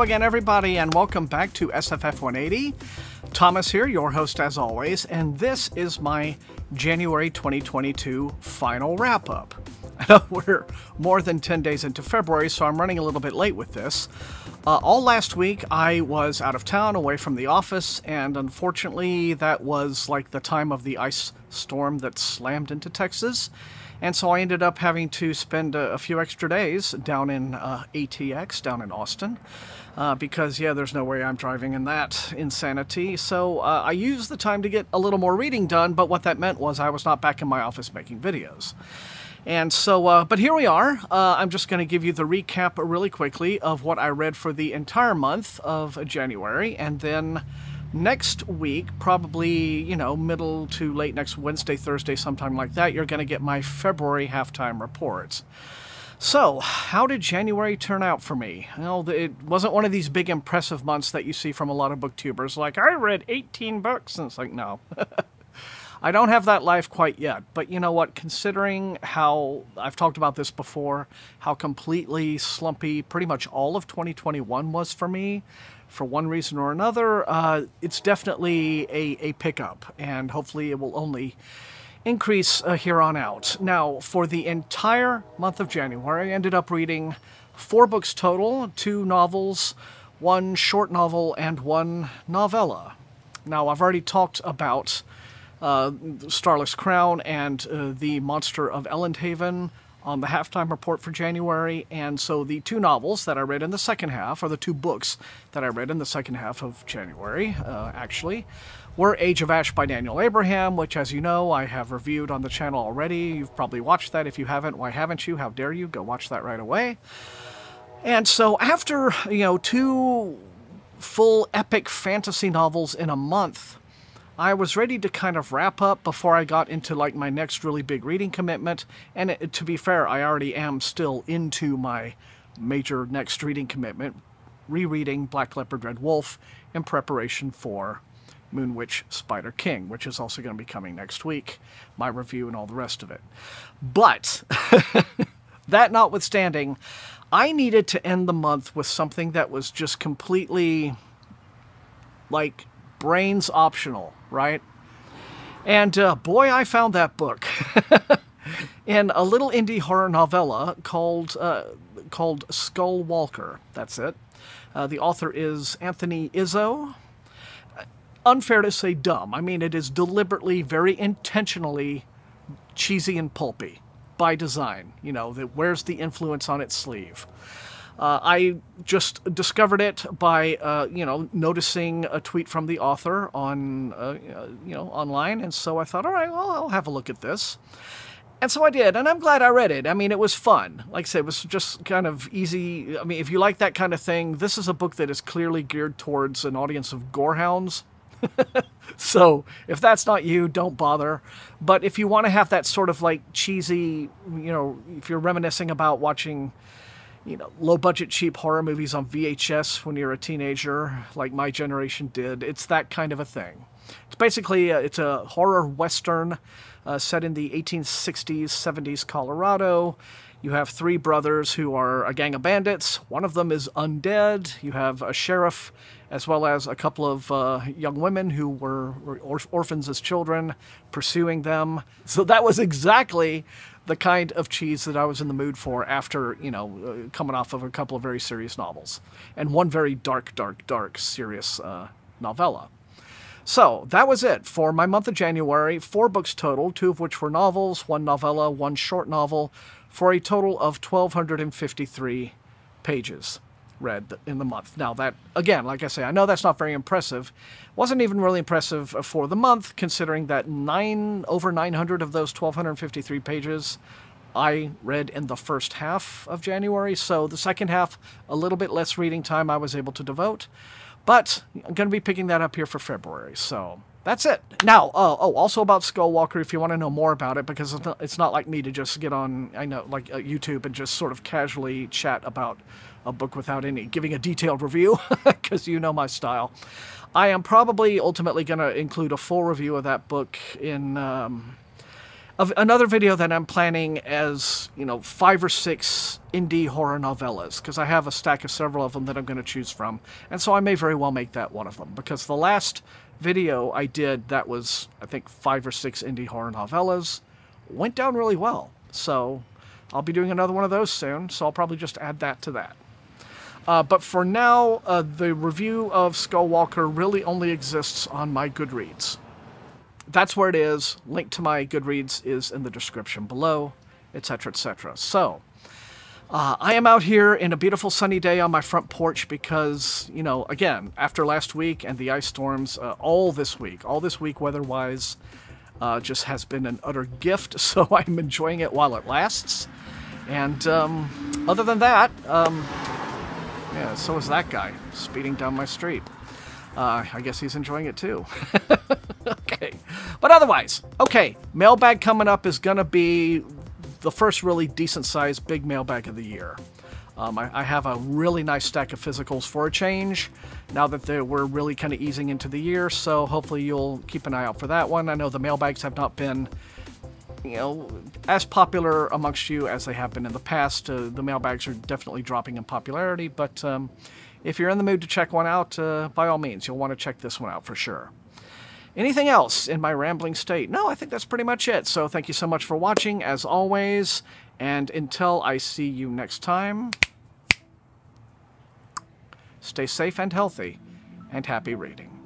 again, everybody, and welcome back to SFF180. Thomas here, your host as always, and this is my January 2022 final wrap-up. I know we're more than 10 days into February, so I'm running a little bit late with this. All last week, I was out of town, away from the office, and unfortunately, that was like the time of the ice storm that slammed into Texas. And so I ended up having to spend a few extra days down in ATX, down in Austin, because, yeah, there's no way I'm driving in that insanity. So I used the time to get a little more reading done, but what that meant was I was not back in my office making videos. And so, but here we are. I'm just going to give you the recap really quickly of what I read for the entire month of January, and then next week, probably, you know, middle to late next Wednesday, Thursday, sometime like that, you're going to get my February halftime reports. So, how did January turn out for me? Well, it wasn't one of these big impressive months that you see from a lot of booktubers, like, I read 18 books, and it's like, no. I don't have that life quite yet, but you know what, considering how, I've talked about this before, how completely slumpy pretty much all of 2021 was for me, for one reason or another, it's definitely a pickup, and hopefully it will only increase here on out. Now, for the entire month of January, I ended up reading 4 books total, 2 novels, 1 short novel, and 1 novella. Now, I've already talked about Starless Crown and The Monster of Elendhaven on the halftime report for January, and so the 2 novels that I read in the second half, or the 2 books that I read in the second half of January, actually, were Age of Ash by Daniel Abraham, which, as you know, I have reviewed on the channel already. You've probably watched that. If you haven't, why haven't you? How dare you? Go watch that right away. And so after, you know, 2 full epic fantasy novels in a month, I was ready to kind of wrap up before I got into like my next really big reading commitment, and to be fair, I already am still into my major next reading commitment, rereading Black Leopard Red Wolf in preparation for Moon Witch Spider King, which is also going to be coming next week, my review and all the rest of it. But, that notwithstanding, I needed to end the month with something that was just completely, like, brains optional, right? And boy, I found that book in a little indie horror novella called Skullwalker. That's it. The author is Anthony Izzo. Unfair to say dumb. I mean, it is deliberately, very intentionally cheesy and pulpy by design. You know, that wears the influence on its sleeve. I just discovered it by, you know, noticing a tweet from the author on, you know, online, and so I thought, all right, well, I'll have a look at this. And so I did, and I'm glad I read it. I mean, it was fun. Like I said, it was just kind of easy. I mean, if you like that kind of thing, this is a book that is clearly geared towards an audience of gorehounds. So, if that's not you, don't bother. But if you want to have that sort of, like, cheesy, you know, if you're reminiscing about watching, you know, low-budget, cheap horror movies on VHS when you're a teenager, like my generation did, it's that kind of a thing. It's basically, it's a horror western set in the 1860s, 70s Colorado. You have 3 brothers who are a gang of bandits. One of them is undead. You have a sheriff, as well as a couple of young women who were orphans as children, pursuing them. So that was exactly the kind of cheese that I was in the mood for after, you know, coming off of a couple of very serious novels. And one very dark, serious novella. So, that was it for my month of January. 4 books total, 2 of which were novels, 1 novella, 1 short novel, for a total of 1,253 pages read in the month. Now that, again, like I say, I know that's not very impressive. Wasn't even really impressive for the month, considering that over 900 of those 1,253 pages I read in the first half of January, so the second half, a little bit less reading time I was able to devote. But I'm going to be picking that up here for February, so that's it. Now, also about Skullwalker, if you want to know more about it, because it's not like me to just get on, I know, like YouTube and just sort of casually chat about a book without giving a detailed review, because you know my style. I am probably ultimately going to include a full review of that book in another video that I'm planning as, 5 or 6 indie horror novellas, because I have a stack of several of them that I'm going to choose from. And so I may very well make that one of them, because the last video I did that was, I think, 5 or 6 indie horror novellas, went down really well. So I'll be doing another one of those soon, so I'll probably just add that to that. But for now, the review of Skullwalker really only exists on my Goodreads. That's where it is. Link to my Goodreads is in the description below, etc., etc. So, I am out here in a beautiful sunny day on my front porch because, again, after last week and the ice storms, all this week weather-wise, just has been an utter gift, so I'm enjoying it while it lasts. And other than that, yeah, so is that guy speeding down my street. I guess he's enjoying it too. Okay. But otherwise, okay, mailbag coming up is going to be the first really decent-sized big mailbag of the year. I have a really nice stack of physicals for a change, now that we're really kind of easing into the year, so hopefully you'll keep an eye out for that one. I know the mailbags have not been, as popular amongst you as they have been in the past. The mailbags are definitely dropping in popularity, but if you're in the mood to check one out, by all means, you'll want to check this one out for sure. Anything else in my rambling state? No, I think that's pretty much it. So thank you so much for watching, as always. And until I see you next time, stay safe and healthy, and happy reading.